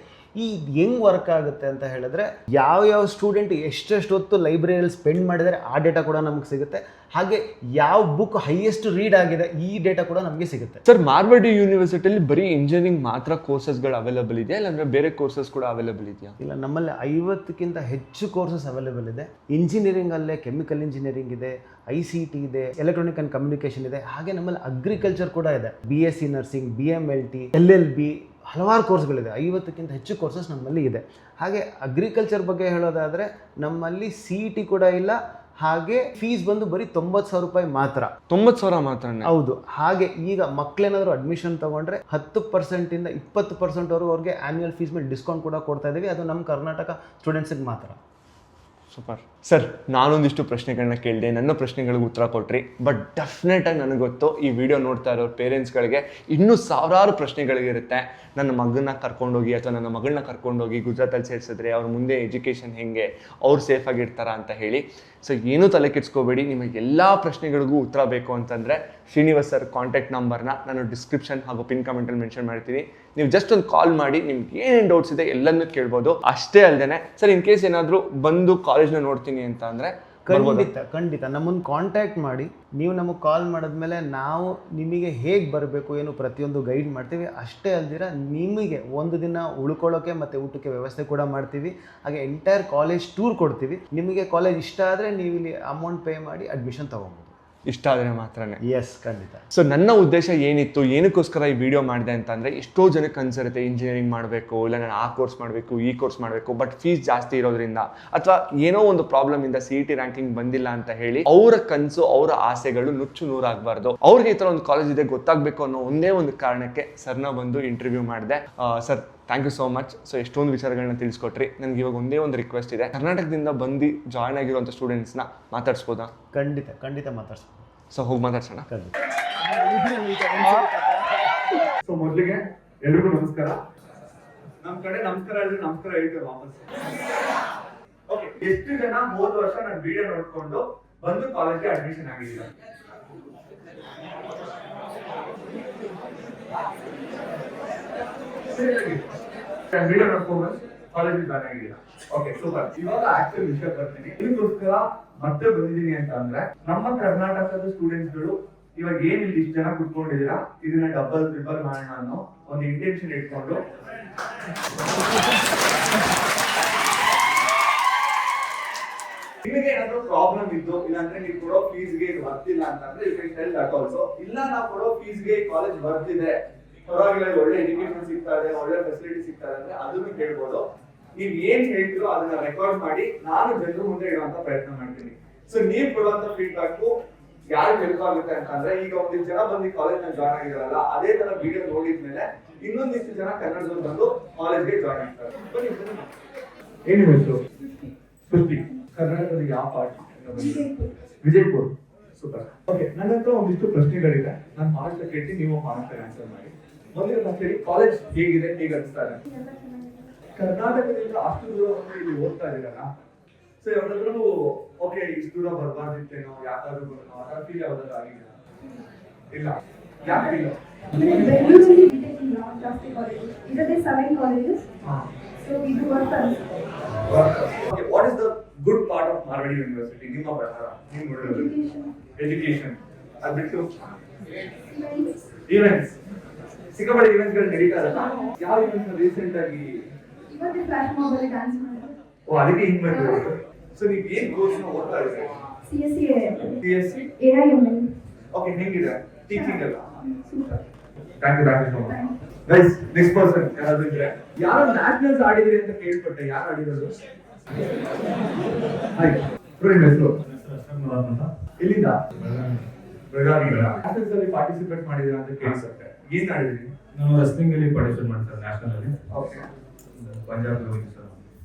ಈ ಹೆಂಗ್ ವರ್ಕ್ ಆಗುತ್ತೆ ಅಂತ ಹೇಳಿದ್ರೆ, ಯಾವ ಸ್ಟೂಡೆಂಟ್ ಎಷ್ಟೆಷ್ಟು ಹೊತ್ತು ಲೈಬ್ರರಿಯಲ್ಲಿ ಸ್ಪೆಂಡ್ ಮಾಡಿದರೆ ಆ ಡೇಟಾ ಕೂಡ ನಮಗೆ ಸಿಗುತ್ತೆ. ಹಾಗೆ ಯಾವ ಬುಕ್ ಹೈಯೆಸ್ಟ್ ರೀಡ್ ಆಗಿದೆ ಈ ಡೇಟಾ ಕೂಡ ನಮಗೆ ಸಿಗುತ್ತೆ.
ಸರ್, ಮಾರ್ವರ್ಡ್ ಯೂನಿವರ್ಸಿಟಿಯಲ್ಲಿ ಬರೀ ಇಂಜಿನಿಯರಿಂಗ್ ಮಾತ್ರ ಕೋರ್ಸಸ್ಗಳು ಅವೈಲೇಬಲ್ ಇದೆಯಾ, ಇಲ್ಲಾಂದ್ರೆ ಬೇರೆ ಕೋರ್ಸಸ್ ಕೂಡ ಅವೈಲೇಬಲ್ ಇದೆಯಾ?
ಇಲ್ಲ, ನಮ್ಮಲ್ಲಿ 50ಕ್ಕಿಂತ ಹೆಚ್ಚು ಕೋರ್ಸಸ್ ಅವೈಲೇಬಲ್ ಇದೆ. ಇಂಜಿನಿಯರಿಂಗ್ ಅಲ್ಲೇ ಕೆಮಿಕಲ್ ಇಂಜಿನಿಯರಿಂಗ್ ಇದೆ, ICT ಇದೆ, ಎಲೆಕ್ಟ್ರಾನಿಕ್ ಅಂಡ್ ಕಮ್ಯುನಿಕೇಶನ್ ಇದೆ. ಹಾಗೆ ನಮ್ಮಲ್ಲಿ ಅಗ್ರಿಕಲ್ಚರ್ ಕೂಡ ಇದೆ, BSc ನರ್ಸಿಂಗ್, BMLT, LLB, ಹಲವಾರು ಕೋರ್ಸ್ಗಳಿದೆ. 50ಕ್ಕಿಂತ ಹೆಚ್ಚು ಕೋರ್ಸಸ್ ನಮ್ಮಲ್ಲಿ ಇದೆ. ಹಾಗೆ ಅಗ್ರಿಕಲ್ಚರ್ ಬಗ್ಗೆ ಹೇಳೋದಾದರೆ ನಮ್ಮಲ್ಲಿ CET ಕೂಡ ಇಲ್ಲ. ಹಾಗೆ ಫೀಸ್ ಬಂದು ಬರೀ 90,000 ರೂಪಾಯಿ ಮಾತ್ರ.
90,000 ಮಾತ್ರ?
ಹೌದು. ಹಾಗೆ ಈಗ ಮಕ್ಕಳೇನಾದರೂ ಅಡ್ಮಿಷನ್ ತಗೊಂಡ್ರೆ 10% ಇಂದ 20% ವರೆಗೂ ಅವ್ರಿಗೆ ಆನ್ಯುವಲ್ ಫೀಸ್ ಮೇಲೆ ಡಿಸ್ಕೌಂಟ್ ಕೂಡ ಕೊಡ್ತಾ ಇದ್ದೀವಿ. ಅದು ನಮ್ಮ ಕರ್ನಾಟಕ ಸ್ಟೂಡೆಂಟ್ಸಿಗೆ ಮಾತ್ರ.
ಸೂಪರ್ ಸರ್, ನಾನೊಂದಿಷ್ಟು ಪ್ರಶ್ನೆಗಳನ್ನ ಕೇಳಿದೆ, ನನ್ನ ಪ್ರಶ್ನೆಗಳಿಗೆ ಉತ್ತರ ಕೊಟ್ರಿ. ಬಟ್ ಡೆಫಿನೆಟ್ ಆಗಿ ನನಗೆ ಗೊತ್ತು, ಈ ವಿಡಿಯೋ ನೋಡ್ತಾ ಇರೋ ಪೇರೆಂಟ್ಸ್ಗಳಿಗೆ ಇನ್ನೂ ಸಾವಿರಾರು ಪ್ರಶ್ನೆಗಳಿರುತ್ತೆ. ನನ್ನ ಮಗನ್ನ ಕರ್ಕೊಂಡೋಗಿ ಅಥವಾ ನನ್ನ ಮಗಳನ್ನ ಕರ್ಕೊಂಡೋಗಿ ಗುಜರಾತಲ್ಲಿ ಸೇರಿಸಿದ್ರೆ ಅವ್ರ ಮುಂದೆ ಎಜುಕೇಷನ್ ಹೆಂಗೆ, ಅವ್ರು ಸೇಫಾಗಿರ್ತಾರ ಅಂತ ಹೇಳಿ. ಸೊ ಏನೂ ತಲೆ ಕೆಡಿಸ್ಕೋಬೇಡಿ. ನಿಮಗೆ ಎಲ್ಲ ಪ್ರಶ್ನೆಗಳಿಗೂ ಉತ್ತರ ಬೇಕು ಅಂತಂದರೆ ಶ್ರೀನಿವಾಸ್ ಸರ್ ಕಾಂಟ್ಯಾಕ್ಟ್ ನಂಬರ್ನ ನಾನು ಡಿಸ್ಕ್ರಿಪ್ಷನ್ ಹಾಗೂ ಪಿನ್ ಕಮೆಂಟಲ್ಲಿ ಮೆನ್ಷನ್ ಮಾಡ್ತೀನಿ. ನೀವು ಜಸ್ಟ್ ಒಂದು ಕಾಲ್ ಮಾಡಿ ನಿಮ್ಗೆ ಏನೇನು ಡೌಟ್ಸ್ ಇದೆ ಎಲ್ಲನೂ ಕೇಳ್ಬೋದು. ಅಷ್ಟೇ ಅಲ್ಲದೆ ಸರ್, ಇನ್ ಕೇಸ್ ಏನಾದರೂ ಬಂದು ಕಾಲೇಜ್ನ ನೋಡ್ತೀನಿ ಅಂತ ಅಂದರೆ
ಖಂಡಿತ ನಮ್ಮನ್ನು ಕಾಂಟ್ಯಾಕ್ಟ್ ಮಾಡಿ. ನೀವು ನಮಗೆ ಕಾಲ್ ಮಾಡಿದ್ಮೇಲೆ ನಾವು ನಿಮಗೆ ಹೇಗೆ ಬರಬೇಕು ಏನು ಪ್ರತಿಯೊಂದು ಗೈಡ್ ಮಾಡ್ತೀವಿ. ಅಷ್ಟೇ ಅಲ್ದಿರ ನಿಮಗೆ ಒಂದು ದಿನ ಉಳ್ಕೊಳ್ಳೋಕೆ ಮತ್ತು ಊಟಕ್ಕೆ ವ್ಯವಸ್ಥೆ ಕೂಡ ಮಾಡ್ತೀವಿ. ಹಾಗೆ ಎಂಟೈರ್ ಕಾಲೇಜ್ ಟೂರ್ ಕೊಡ್ತೀವಿ. ನಿಮಗೆ ಕಾಲೇಜ್ ಇಷ್ಟ ಆದರೆ ನೀವು ಇಲ್ಲಿ ಅಮೌಂಟ್ ಪೇ ಮಾಡಿ ಅಡ್ಮಿಷನ್ ತೊಗೊಬೋದು.
ಇಷ್ಟ ಆದರೆ ಮಾತ್ರನೇ?
ಎಸ್, ಖಂಡಿತ.
ಸೊ ನನ್ನ ಉದ್ದೇಶ ಏನಿತ್ತು, ಏನಕ್ಕೋಸ್ಕರ ಈ ವಿಡಿಯೋ ಮಾಡಿದೆ ಅಂತಂದರೆ, ಎಷ್ಟೋ ಜನಕ್ಕೆ ಅನ್ಸಿರುತ್ತೆ ಇಂಜಿನಿಯರಿಂಗ್ ಮಾಡಬೇಕು, ಇಲ್ಲ ನಾನು ಆ ಕೋರ್ಸ್ ಮಾಡಬೇಕು, ಈ ಕೋರ್ಸ್ ಮಾಡಬೇಕು, ಬಟ್ ಫೀಸ್ ಜಾಸ್ತಿ ಇರೋದ್ರಿಂದ ಅಥವಾ ಏನೋ ಒಂದು ಪ್ರಾಬ್ಲಮಿಂದ CET ರ್ಯಾಂಕಿಂಗ್ ಬಂದಿಲ್ಲ ಅಂತ ಹೇಳಿ ಅವರ ಕನಸು, ಅವರ ಆಸೆಗಳು ನುಚ್ಚು ನೂರಾಗಬಾರ್ದು. ಅವ್ರಿಗೆ ಈ ಥರ ಒಂದು ಕಾಲೇಜ್ ಇದೆ ಗೊತ್ತಾಗಬೇಕು ಅನ್ನೋ ಒಂದೇ ಒಂದು ಕಾರಣಕ್ಕೆ ಸರ್ನ ಬಂದು ಇಂಟರ್ವ್ಯೂ ಮಾಡಿದೆ. Sir, thank you so much. So ಎಷ್ಟೊಂದು ವಿಚಾರಗಳನ್ನ ತಿಳಿಸ್ಕೊಟ್ರಿ. ನನಗೆ ಇವಾಗ ಒಂದೇ ಒಂದು ರಿಕ್ವೆಸ್ಟ್ ಇದೆ, ಕರ್ನಾಟಕದಿಂದ ಬಂದು ಜಾಯ್ನ್ ಆಗಿರುವಂಥ ಸ್ಟೂಡೆಂಟ್ಸ್ನ ಮಾತಾಡ್ಸ್ಬೋದಾ?
ಖಂಡಿತ ಮಾತಾಡ್ಸ್ಬೋದು.
ಸೊ ಹೋಗಿ ಮಾತಾಡ್ಸೋಣ.
ಸೊ ಮೊದಲಿಗೆ ಎಲ್ರಿಗೂ ನಮಸ್ಕಾರ. ನಮ್ ಕಡೆ ನಮಸ್ಕಾರ ಹೇಳಿದ್ರೆ ನಮಸ್ಕಾರ ಹೇಳ್ತೇವೆ ವಾಪಸ್. ಓಕೆ, ಎಷ್ಟು ಜನ ಹೋದ ವರ್ಷ ನಾನು ವಿಡಿಯೋ ನೋಡ್ಕೊಂಡು ಬಂದು ಕಾಲೇಜ್ಗೆ ಅಡ್ಮಿಷನ್ ಆಗಿದ್ದೀರಾ? ವಿಡಿಯೋ ನೋಡ್ಕೊಂಡು ಕಾಲೇಜಿಗೆ ಜಾಯ್ನ್ ಆಗಿದ್ದೀರಾ? Okay, super. ಇವಾಗ ಆಕ್ಚುಲ್ ವಿಷಯ ಬರ್ತೀನಿ. ಇದಕ್ಕೋಸ್ಕರ ಮತ್ತೆ ಬಂದಿದ್ದೀನಿ ಅಂತ ಅಂದ್ರೆ, ನಮ್ಮ ಕರ್ನಾಟಕದ ಸ್ಟೂಡೆಂಟ್ಸ್ಗಳು ಇವಾಗ ಏನ್ ಇಲ್ಲಿ ಇಷ್ಟು ಜನ ಕುತ್ಕೊಂಡಿದ್ದೀರಾ, ಇದನ್ನ ಡಬಲ್ ಟ್ರಿಬಲ್ ಮಾಡೋಣ ಅನ್ನೋ ಒಂದು ಇಂಟೆನ್ಷನ್ ಇಟ್ಕೊಂಡು ನಿಮಗೆ ಏನಾದ್ರು ಪ್ರಾಬ್ಲಮ್ ಇದ್ದು, ಇಲ್ಲಾಂದ್ರೆ ನೀವು ಕೊಡೋ ಫೀಸ್ಗೆ ಇದು ಬರ್ತಿಲ್ಲ ಅಂತಂದ್ರೆ you can tell that also. ಇಲ್ಲ ನಾವು ಕೊಡೋ ಫೀಸ್ಗೆ ಕಾಲೇಜ್ ಬರ್ತಿದೆ, ಪರವಾಗಿಲ್ಲ, ಒಳ್ಳೆ ಎಜುಕೇಶನ್ ಸಿಗ್ತಾ ಇದೆ, ಒಳ್ಳೆ ಫೆಸಿಲಿಟಿ ಸಿಗ್ತಾ ಇದೆ ಅಂದ್ರೆ ಅದನ್ನು ಕೇಳ್ಬೋದು. ನೀವ್ ಏನ್ ಹೇಳ್ತೀರೋ ಅದನ್ನ ರೆಕಾರ್ಡ್ ಮಾಡಿ ನಾನು ಜನರ ಮುಂದೆ ಇಡುವಂತ ಪ್ರಯತ್ನ ಮಾಡ್ತೀನಿ. ಸೊ ನೀವ್ ಕೊಡುವಂತ ಫೀಡ್ಬ್ಯಾಕ್ ಯಾರು ಹೆಲ್ಪ್ ಆಗುತ್ತೆ ಅಂತಂದ್ರೆ, ಈಗ ಒಂದಿಷ್ಟು ಜನ ಬಂದು ಕಾಲೇಜ್ ನ ಜಾಯ್ನ್ ಆಗಿರಲ್ಲ, ಅದೇ ತರ ವಿಡಿಯೋ ನೋಡಿದ್ಮೇಲೆ ಇನ್ನೊಂದಿಷ್ಟು ಜನ ಕನ್ನಡದವ್ರು ಬಂದು ಕಾಲೇಜ್ಗೆ ಜಾಯ್ನ್ ಆಗ್ತಾರೆ. ಏನ್ ಹೆಸರು? ಸುದ್ದಿ. ಕರ್ನಾಟಕದ ಯಾವ ಪಾರ್ಟ್? ವಿಜಯಪುರ. ಸೂಪರ್. ಓಕೆ, ನನ್ನ ಹತ್ರ ಒಂದಿಷ್ಟು ಪ್ರಶ್ನೆಗಳಿದೆ. ನಾನು ಫಾಸ್ಟ್ ಕೇಳ್ತೀನಿ, ನೀವು ಫಾಸ್ಟ್ ಆನ್ಸರ್ ಮಾಡಿ. ಮೊದಲಿಗೆ ಹೇಳಿ, ಕಾಲೇಜ್ ಹೇಗಿದೆ, ಹೇಗೆ ಅನಿಸ್ತಾ ಇದೆ? ಕರ್ನಾಟಕದಿಂದ ಅಷ್ಟು ದೂರ ಬಂದು ಇಲ್ಲಿ ಓದ್ತಾ ಇದ್ದೀರಲ್ಲ, ಸೊ ಯಾವ್ದಾದ್ರು ಓಕೆ ಇಷ್ಟು ದೂರ ಬರ್ಬಾರ್ದಿತ್ತೇನೋ, ಯಾಕಾದ್ರೂ ಬರೋಣ ಆ ಥರ ಫೀಲ್ ಯಾವ್ದಾದ್ರು ಆಗಿದೆಯಾ? ಇಲ್ಲ, ಯಾಕೆ ಇಲ್ಲ?
ಬೆಂಗಳೂರಲ್ಲಿ ಇಲ್ಲ ಜಾಸ್ತಿ ಕಾಲೇಜಸ್ ಇದರಲ್ಲಿ 7 ಕಾಲೇಜಸ್. ಸೊ ಇದು ವರ್ಕ್ ಅನ್ಸುತ್ತೆ.
Okay, what is the good part of Marwadi University? ನಿಮ್ಮ ಪ್ರಕಾರ ನೀವು ನೋಡಿರೋದು ಎಜುಕೇಶನ್ ಅದು ಬಿಟ್ಟು ಈವೆಂಟ್ಸ್, ಸಿಕ್ಕಾಪಟ್ಟೆ ಈವೆಂಟ್ಸ್ ಗಳು ನಡೀತಾ ಇರಲ್ಲ. ಯಾವ ಈವೆಂಟ್ಸ್ ರೀಸೆಂಟ್ ಆಗಿ
ಇವತ್ತು ಫ್ಲಾಶ್ ಮಾಬ್ ಅಲ್ಲಿ ಡ್ಯಾನ್ಸ್ ಮಾಡಿದ್ರು.
ಓ ಅದಕ್ಕೆ ಹಿಂಗ್ ಮಾಡ್ತೀವಿ. ಸೊ ನೀವು ಏನ್ ಕೋರ್ಸ್ ಓದ್ತಾ ಇದ್ದೀರಿ?
CSE
CSE
AIML.
ಓಕೆ, ಹೆಂಗಿದೆ ಟೀಚಿಂಗ್ ಎಲ್ಲ?
Super.
Thank you so much. Guys, next person ಯಾರಾದ್ರೂ ಇದ್ರೆ? ಯಾರು ನ್ಯಾಷನಲ್ಸ್ ಆಡಿದ್ರಿ ಅಂತ ಕೇಳ್ಪಟ್ಟೆ, ಯಾರು ಆಡಿರೋದು? ಹಾಯ್ ಬ್ರೋ, ನಿಮ್ಮ ಹೆಸರು? ಎಲ್ಲಿಂದ? ಬೆಳಗಾವಿಯಿಂದ. ನ್ಯಾಷನಲ್ಸ್ ಅಲ್ಲಿ ಪಾರ್ಟಿಸಿಪೇಟ್ ಮಾಡಿದ್ದೀರಾ ಅಂತ ಕೇಳಿಸುತ್ತೆ. ಏನ್ ಆಡಿದ್ರಿ?
ನಾವು ರಸ್ಲಿಂಗ್ ಅಲ್ಲಿ ಪಾರ್ಟಿಸಿಪೇಟ್ ಮಾಡ್ತಾರೆ ನ್ಯಾಷನಲ್ ಅಲ್ಲಿ.
ಓಕೆ,
ಪಂಜಾಬ್ ಹೋಗಿ ಸರ್.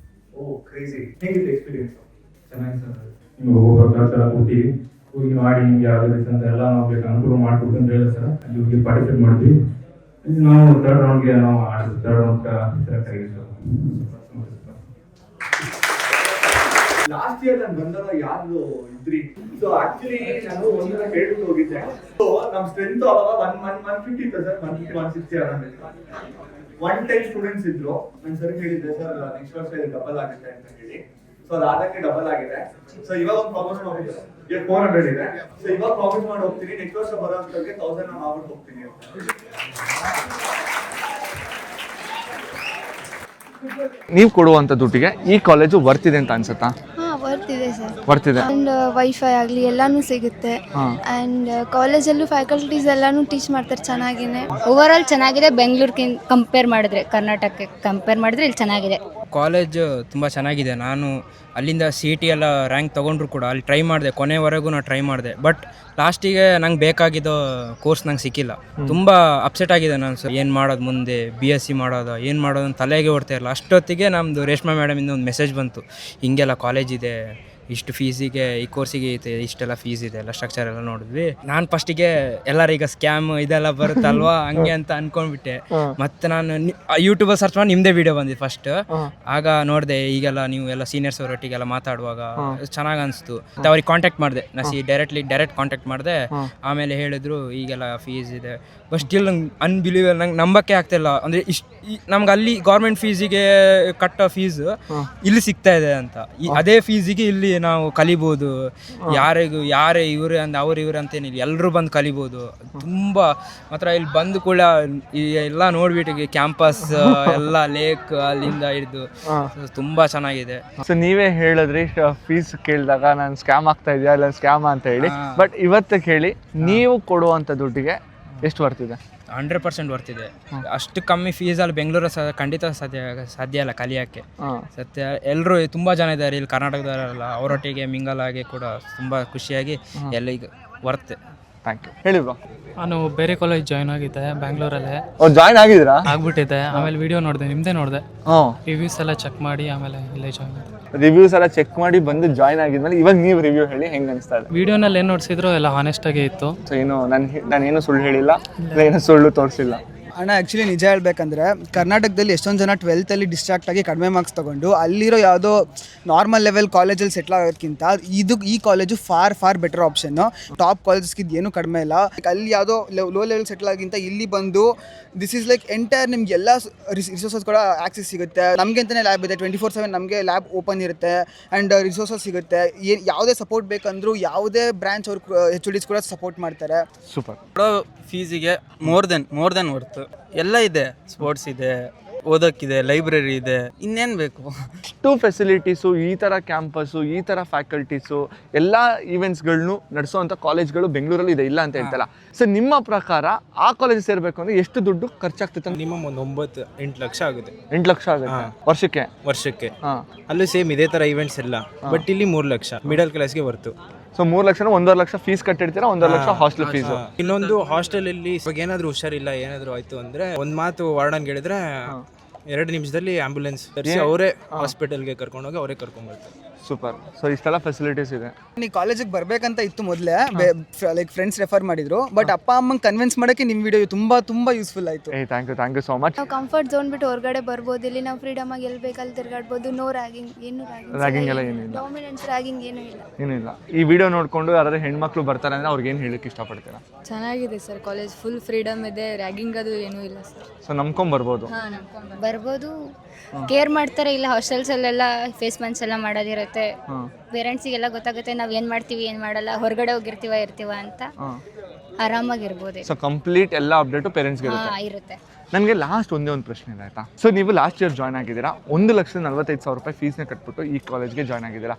ಓ ಕ್ರೇಜಿ. ಹೇಗಿತ್ತು ಎಕ್ಸ್ಪೀರಿಯನ್ಸ್?
ಚೆನ್ನಾಗಿ ಸರ್. ನಿಮ್ಗೆ ಹೋಗ್ಬೇಕಾಗ್ತಲ್ಲ ಕೂತೀವಿ, ಹೋಗಿ ಮಾಡಿ ನಿಮ್ಗೆ ಯಾವ್ದು ರೀತಿ ಅಂತ ಎಲ್ಲ ನಾವು ಬೇಕು ಅನುಕೂಲ ಮಾಡ್ಕೊಟ್ಟು ಅಂತ ಹೇಳಿದ್ರೆ ಸರ್ ಅಲ್ಲಿ ಹೋಗಿ ಪಾರ್ಟಿಸಿಪೇಟ್ ಮಾಡಿದ್ವಿ. ನಾವು ಥರ್ಡ್ ರೌಂಡ್ಗೆ ನಾವು ಆಡಿದ್ವಿ. ಥರ್ಡ್ ರೌಂಡ್ ಸೆಲೆಕ್ಟ್ ಆಗಿದ್ವಿ ಸರ್.
ಲಾಸ್ಟ್ ಇಯರ್ ನಾನು ಬಂದಾಗ ಯಾರು ಇದ್ರಿ? ಸೊ ಆಕ್ಚುಲಿ ನಾನು ಒಂದಿನ ಕೇಳ್ಬಿಟ್ಟು ಹೋಗಿದ್ದೆ. ಸೊ ನಮ್ ಸ್ಟ್ರೆಂತ್ ಅವಾಗ 150 ಇತ್ತು ಸರ್, 160 ಅರೌಂಡ್ 110 ಸ್ಟೂಡೆಂಟ್ಸ್ ಇದ್ರು. ನಾನು ಸರ್ ಹೇಳಿದ್ದೆ ಸರ್ ನೆಕ್ಸ್ಟ್ ವರ್ಷ ಇದು ಡಬಲ್ ಆಗುತ್ತೆ ಅಂತ ಹೇಳಿ. ಸೊ ಅದಾದಕ್ಕೆ ಡಬಲ್ ಆಗಿದೆ. ಸೊ ಇವಾಗ ಒಂದು ಪ್ರಾಮಿಸ್ ಮಾಡಿದ್ದೆ, ಈಗ 400 ಇದೆ. ಸೊ ಇವಾಗ ಪ್ರಾಮಿಸ್ ಮಾಡಿ ಹೋಗ್ತೀನಿ, ನೆಕ್ಸ್ಟ್ ವರ್ಷ ಬರೋ ಅಷ್ಟೊತ್ತಿಗೆ 1000 ನಾನು ಮಾಡ್ಬಿಟ್ಟು ಹೋಗ್ತೀನಿ ಅಂತ.
ನೀವು ಕೊಡುವಂಥ ದುಡ್ಡಿಗೆ ಈ ಕಾಲೇಜು ವರ್ತಿದೆ ಅಂತ ಅನ್ಸುತ್ತಾ?
ವರ್ತ್ ಇದೆ ಸರ್.
ವರ್ತಿದೆ.
ಆ್ಯಂಡ್ ವೈಫೈ ಆಗಲಿ ಎಲ್ಲಾನು ಸಿಗುತ್ತೆ. ಆ್ಯಂಡ್ ಕಾಲೇಜಲ್ಲೂ ಫ್ಯಾಕಲ್ಟೀಸ್ ಎಲ್ಲಾನು ಟೀಚ್ ಮಾಡ್ತಾರೆ ಚೆನ್ನಾಗಿನೇ.
ಓವರ್ ಆಲ್ ಚೆನ್ನಾಗಿದೆ. ಬೆಂಗಳೂರಿಗೆ ಕಂಪೇರ್ ಮಾಡಿದ್ರೆ, ಕರ್ನಾಟಕಕ್ಕೆ ಕಂಪೇರ್ ಮಾಡಿದ್ರೆ ಇಲ್ಲಿ ಚೆನ್ನಾಗಿದೆ.
ಕಾಲೇಜ್ ತುಂಬ ಚೆನ್ನಾಗಿದೆ. ನಾನು ಅಲ್ಲಿಂದ CET ಎಲ್ಲ ರ್ಯಾಂಕ್ ತೊಗೊಂಡ್ರು ಕೂಡ ಅಲ್ಲಿ ಟ್ರೈ ಮಾಡಿದೆ, ಕೊನೆವರೆಗೂ ನಾನು ಟ್ರೈ ಮಾಡಿದೆ. ಬಟ್ ಲಾಸ್ಟಿಗೆ ನಂಗೆ ಬೇಕಾಗಿದ್ದೋ ಕೋರ್ಸ್ ನಂಗೆ ಸಿಕ್ಕಿಲ್ಲ. ತುಂಬ ಅಪ್ಸೆಟ್ ಆಗಿದೆ ನಾನು. ಏನು ಮಾಡೋದು ಮುಂದೆ, BSc ಮಾಡೋದು, ಏನು ಮಾಡೋದು ಅಂತ ತಲೆಗೆ ಓಡ್ತಾ ಇರಲ್ಲ. ಅಷ್ಟೊತ್ತಿಗೆ ನಮ್ಮದು ರೇಷ್ಮಾ ಮೇಡಮಿಂದ ಒಂದು ಮೆಸೇಜ್ ಬಂತು, ಹಿಂಗೆಲ್ಲ ಕಾಲೇಜ್ ಇದೆ, ಇಷ್ಟು ಫೀಸಿಗೆ ಈ ಕೋರ್ಸಿಗೆ ಐತೆ, ಇಷ್ಟೆಲ್ಲ ಫೀಸ್ ಇದೆ, ಎಲ್ಲ ಸ್ಟ್ರಕ್ಚರ್ ಎಲ್ಲ ನೋಡಿದ್ವಿ. ನಾನು ಫಸ್ಟಿಗೆ ಎಲ್ಲರೀಗ ಸ್ಕ್ಯಾಮ್ ಇದೆಲ್ಲ ಬರುತ್ತಲ್ವಾ ಹಂಗೆ ಅಂತ ಅನ್ಕೊಂಡ್ಬಿಟ್ಟೆ. ಮತ್ತೆ ನಾನು ಯೂಟ್ಯೂಬಲ್ಲಿ ಸರ್ಚ್ ಮಾಡಿ ನಿಮ್ಮದೇ ವಿಡಿಯೋ ಬಂದಿದ್ದು ಫಸ್ಟ್. ಆಗ ನೋಡಿದೆ ಈಗೆಲ್ಲ ನೀವು ಎಲ್ಲ ಸೀನಿಯರ್ಸ್ ಅವರೊಟ್ಟಿಗೆಲ್ಲ ಮಾತಾಡುವಾಗ ಚೆನ್ನಾಗಿ ಅನಿಸ್ತು. ಮತ್ತು ಅವ್ರಿಗೆ ಕಾಂಟ್ಯಾಕ್ಟ್ ಮಾಡಿದೆ, ನಾನು ಡೈರೆಕ್ಟ್ ಕಾಂಟ್ಯಾಕ್ಟ್ ಮಾಡಿದೆ. ಆಮೇಲೆ ಹೇಳಿದ್ರು ಈಗೆಲ್ಲ ಫೀಸ್ ಇದೆ. ಬಟ್ ಸ್ಟಿಲ್ ನಂಗೆ ಅನ್ಬಿಲೀವಲ್, ನಂಗೆ ನಂಬಕ್ಕೆ ಆಗ್ತಾಯಿಲ್ಲ. ಅಂದರೆ ನಮ್ಗೆ ಅಲ್ಲಿ ಗೌರ್ಮೆಂಟ್ ಫೀಸಿಗೆ ಕಟ್ಟೋ ಫೀಸ್ ಇಲ್ಲಿ ಸಿಗ್ತಾ ಇದೆ ಅಂತ. ಅದೇ ಫೀಸಿಗೆ ಇಲ್ಲಿ ನಾವು ಕಲಿಬೋದು. ಯಾರೇ ಇವ್ರೆ ಅಂತ ಅವ್ರು ಇವ್ರೆ ಅಂತೇನಿಲ್ಲ, ಎಲ್ಲರೂ ಬಂದು ಕಲಿಬೋದು. ತುಂಬ ಮಾತ್ರ ಇಲ್ಲಿ ಬಂದು ಕೂಡ ಎಲ್ಲ ನೋಡ್ಬಿಟ್ಟು ಕ್ಯಾಂಪಸ್ ಎಲ್ಲ ಲೇಕ್ ಅಲ್ಲಿಂದ ಹಿಡಿದು ತುಂಬ ಚೆನ್ನಾಗಿದೆ.
ಸೊ ನೀವೇ ಹೇಳಿದ್ರಿ ಫೀಸ್ ಕೇಳಿದಾಗ ನಾನು ಸ್ಕ್ಯಾಮ್ ಆಗ್ತಾ ಇದೆಯಾ ಇಲ್ಲ ಸ್ಕ್ಯಾಮ್ ಅಂತ ಹೇಳಿ. ಬಟ್ ಇವತ್ತು ಕೇಳಿ, ನೀವು ಕೊಡುವಂಥ ದುಡ್ಡಿಗೆ ಎಷ್ಟು ಬರ್ತಿದೆ?
100% ಬರ್ತಿದೆ. ಅಷ್ಟು ಕಮ್ಮಿ ಫೀಸಲ್ಲಿ ಬೆಂಗಳೂರು ಖಂಡಿತ ಸಾಧ್ಯ ಇಲ್ಲ ಕಲಿಯೋಕ್ಕೆ. ಸತ್ಯ ಎಲ್ಲರೂ ತುಂಬ ಜನ ಇದ್ದಾರೆ ಇಲ್ಲಿ ಕರ್ನಾಟಕದವರೆಲ್ಲ, ಅವರೊಟ್ಟಿಗೆ ಮಿಂಗಲ್ ಆಗಿ ಕೂಡ ತುಂಬ ಖುಷಿಯಾಗಿ ಎಲ್ಲ ಈಗ ವರ್ತೆ.
Thank you. ಹೇಳಿ ಬ್ರೋ.
ನಾನು ಬೇರೆ ಕಾಲೇಜ್ ಜಾಯ್ನ್ ಆಗಿದ್ದೆ ಬ್ಯಾಂಗ್ಳೂರಲ್ಲೇ.
ಜಾಯ್ನ್ ಆಗಿದ್ದೀರಾ?
ಆಗ್ಬಿಟ್ಟಿದ್ದೆ. ಆಮೇಲೆ ವಿಡಿಯೋ ನೋಡಿದೆ, ನಿಮ್ಮದೇ ನೋಡಿದೆ,
ಹ್ಞೂ,
ರಿವ್ಯೂಸ್ ಎಲ್ಲ ಚೆಕ್ ಮಾಡಿ ಆಮೇಲೆ ಇಲ್ಲೇ ಜಾಯ್ನ್ ಆಗಿದೆ.
ರಿವ್ಯೂಸ್ ಎಲ್ಲ ಚೆಕ್ ಮಾಡಿ ಬಂದು ಜಾಯ್ನ್ ಆಗಿದ್ಮೇಲೆ ಇವಾಗ ನೀವು ರಿವ್ಯೂ ಹೇಳಿ ಹೆಂಗೆ ಅನಿಸ್ತಾ ಇದೆ?
ವಿಡಿಯೋನಲ್ಲಿ ಏನು ನೋಡಿಸಿದ್ರು ಎಲ್ಲ ಹಾನೆಸ್ಟಾಗೇ ಇತ್ತು.
ಸೊ ಏನು ನಾನೇನು ಸುಳ್ಳು ಹೇಳಿಲ್ಲ, ಏನು ಸುಳ್ಳು ತೋರಿಸಿಲ್ಲ.
ಅಣ್ಣ ಆ್ಯಕ್ಚುಲಿ ನಿಜ ಹೇಳ್ಬೇಕಂದ್ರೆ ಕರ್ನಾಟಕದಲ್ಲಿ ಎಷ್ಟೊಂದು ಜನ 12th ಡಿಸ್ಟ್ರಾಕ್ಟ್ ಆಗಿ ಕಡಿಮೆ ಮಾರ್ಕ್ಸ್ ತೊಗೊಂಡು ಅಲ್ಲಿರೋ ಯಾವುದೋ ನಾರ್ಮಲ್ ಲೆವೆಲ್ ಕಾಲೇಜಲ್ಲಿ ಸೆಟ್ಲ್ ಆಗೋದಕ್ಕಿಂತ ಈ college for better option. Top ಕಾಲೇಜಸ್ಗಿದ್ದು ಏನೂ ಕಡಿಮೆ ಇಲ್ಲ. ಅಲ್ಲಿ ಯಾವುದೋ ಲೋ ಲೆವೆಲ್ ಸೆಟ್ಲ್ ಆಗಿಂತ ಇಲ್ಲಿ ಬಂದು ದಿಸ್ ಈಸ್ ಲೈಕ್ ಎಂಟೈರ್ ನಿಮ್ಗೆ ಎಲ್ಲ ರಿಸೋರ್ಸಸ್ ಕೂಡ ಆಕ್ಸೆಸ್ ಸಿಗುತ್ತೆ. ನಮಗೆ ಅಂತಲೇ ಲ್ಯಾಬ್ ಇದೆ, 24/7 ನಮಗೆ ಲ್ಯಾಬ್ ಓಪನ್ ಇರುತ್ತೆ. ಆ್ಯಂಡ್ ರಿಸೋರ್ಸಸ್ ಸಿಗುತ್ತೆ. ಯಾವುದೇ ಸಪೋರ್ಟ್ ಬೇಕಂದ್ರೂ ಯಾವುದೇ ಬ್ರಾಂಚ್ ಅವ್ರು HODs ಕೂಡ ಸಪೋರ್ಟ್ ಮಾಡ್ತಾರೆ.
ಸೂಪರ್.
ಫೀಸಿಗೆ ಮೋರ್ ದೆನ್ ವರ್ತ್. ಎಲ್ಲ ಇದೆ, ಸ್ಪೋರ್ಟ್ಸ್ ಇದೆ, ಓದೋಕ್ಕಿದೆ, ಲೈಬ್ರರಿ ಇದೆ, ಇನ್ನೇನು ಬೇಕು?
ಇಷ್ಟು ಫೆಸಿಲಿಟೀಸು, ಈ ಥರ ಕ್ಯಾಂಪಸ್ಸು, ಈ ಥರ ಫ್ಯಾಕಲ್ಟೀಸು, ಎಲ್ಲ ಈವೆಂಟ್ಸ್ಗಳನ್ನು ನಡೆಸೋವಂಥ ಕಾಲೇಜ್ಗಳು ಬೆಂಗಳೂರಲ್ಲಿ ಇದೆ, ಇಲ್ಲ ಅಂತ ಹೇಳ್ತಲ್ಲ. ಸೊ ನಿಮ್ಮ ಪ್ರಕಾರ ಆ ಕಾಲೇಜ್ ಸೇರಬೇಕು ಅಂದರೆ ಎಷ್ಟು ದುಡ್ಡು ಖರ್ಚಾಗ್ತೈತೆ?
ಮಿನಿಮಮ್ ಒಂದು 9-8 ಲಕ್ಷ ಆಗುತ್ತೆ.
8 ಲಕ್ಷ ಆಗುತ್ತೆ ವರ್ಷಕ್ಕೆ.
ಹಾಂ, ಅಲ್ಲೂ ಸೇಮ್ ಇದೇ ಥರ ಈವೆಂಟ್ಸ್ ಎಲ್ಲ. ಬಟ್ ಇಲ್ಲಿ 3 ಲಕ್ಷ ಮಿಡಲ್ ಕ್ಲಾಸ್ಗೆ ಬರ್ತು.
ಸೊ 3 ಲಕ್ಷ 1.5 ಲಕ್ಷ ಫೀಸ್ ಕಟ್ಟಿರ್ತೀರಾ, 1.5 ಲಕ್ಷ ಹಾಸ್ಟೆಲ್ ಫೀಸು.
ಇನ್ನೊಂದು ಹಾಸ್ಟೆಲಲ್ಲಿ ಇವಾಗ ಏನಾದರೂ ಹುಷಾರಿಲ್ಲ, ಏನಾದರೂ ಆಯಿತು ಅಂದರೆ ಒಂದು ಮಾತು ವಾರ್ಡನ್ಗೆ ಹೇಳಿದ್ರೆ 2 ನಿಮಿಷದಲ್ಲಿ ಆಂಬ್ಯುಲೆನ್ಸ್ ತರಿಸಿ ಅವರೇ ಹಾಸ್ಪಿಟಲ್ಗೆ ಕರ್ಕೊಂಡೋಗಿ ಅವರೇ ಕರ್ಕೊಂಡ್ಬರ್ತಾರೆ.
ಸೂಪರ್. ಸೊ ಇಷ್ಟೆಲ್ಲ ಫೆಸಿಲಿಟೀಸ್ ಇದೆ.
ಈ ಕಾಲೇಜಿಗೆ ಬರಬೇಕಂತ ಇತ್ತು ಮೊದಲೇ, ಲೈಕ್ ಫ್ರೆಂಡ್ಸ್ ರೆಫರ್ ಮಾಡಿದ್ರು, ಬಟ್ ಅಪ್ಪ ಅಮ್ಮಂಗೆ ಕನ್ವಿನ್ಸ್ ಮಾಡೋಕ್ಕೆ ನಿಮ್ಮ ವಿಡಿಯೋ ತುಂಬ ಯೂಸ್ಫುಲ್ ಆಯಿತು.
Thank you so much.
ನಾವು ಕಂಫರ್ಟ್ ಝೋನ್ ಬಿಟ್ಟು ಹೊರಗಡೆ ಬರ್ಬೋದು, ಇಲ್ಲಿ ನಾವು ಫ್ರೀಡಮ್ ಆಗಿ ಎಲ್ಲಿ ಬೇಕಲ್ಲಿ ತಿರ್ಗಾಡ್ಬೋದು. ನೋ ರ್ಯಾಗಿಂಗ್, ಏನು
ರ್ಯಾಗಿಂಗ್ ಎಲ್ಲ ಏನಿಲ್ಲ,
ಡಾಮಿನೆನ್ಸ್ ರ್ಯಾಗಿಂಗ್ ಏನೂ ಇಲ್ಲ.
ಈ ವಿಡಿಯೋ ನೋಡಿಕೊಂಡು ಯಾರಾದ್ರೂ ಹೆಣ್ಮಕ್ಳು ಬರ್ತಾರೆ ಅಂದರೆ ಅವ್ರಿಗೆ ಏನು ಹೇಳಕ್ಕೆ ಇಷ್ಟಪಡ್ತೀರಾ?
ಚೆನ್ನಾಗಿದೆ ಸರ್ ಕಾಲೇಜ್, ಫುಲ್ ಫ್ರೀಡಮ್ ಇದೆ, ರ್ಯಾಗಿಂಗ್ ಅದು ಏನೂ ಇಲ್ಲ ಸರ್.
ಸೊ ನಂಬ್ಕೊಂಬರ್ಬೋದು.
ಬರ್ಬೋದು, ಕೇರ್ ಮಾಡ್ತಾರೆ. ಇಲ್ಲ ಹಾಸ್ಟೆಲ್ಸಲ್ಲೆಲ್ಲ ಫೇಸ್ ಮಾಸ್ಕ್ ಎಲ್ಲ ಮಾಡೋದಿರುತ್ತೆ, ಪೇರೆಂಟ್ಸಿಗೆಲ್ಲ ಗೊತ್ತಾಗುತ್ತೆ ನಾವು ಏನು ಮಾಡ್ತೀವಿ ಏನು ಮಾಡಲ್ಲ, ಹೊರಗಡೆ ಇರ್ತೀವ ಅಂತ ಆರಾಮಾಗಿರ್ಬೋದು.
ಸೊ ಕಂಪ್ಲೀಟ್ ಎಲ್ಲ ಅಪ್ಡೇಟು ಪೇರೆಂಟ್ಸ್ಗೆ
ಇರುತ್ತೆ.
ನನಗೆ ಲಾಸ್ಟ್ ಒಂದೇ ಒಂದು ಪ್ರಶ್ನೆ ಇದೆ ಆಯಿತಾ. ಸೊ ನೀವು ಲಾಸ್ಟ್ ಇಯರ್ ಜಾಯ್ನ್ ಆಗಿದ್ದೀರಾ, 1,45,000 ರೂಪಾಯಿ ಫೀಸ್ನ ಕಟ್ಬಿಟ್ಟು ಈ ಕಾಲೇಜ್ಗೆ ಜಾಯ್ನ್ ಆಗಿದ್ದೀರಾ.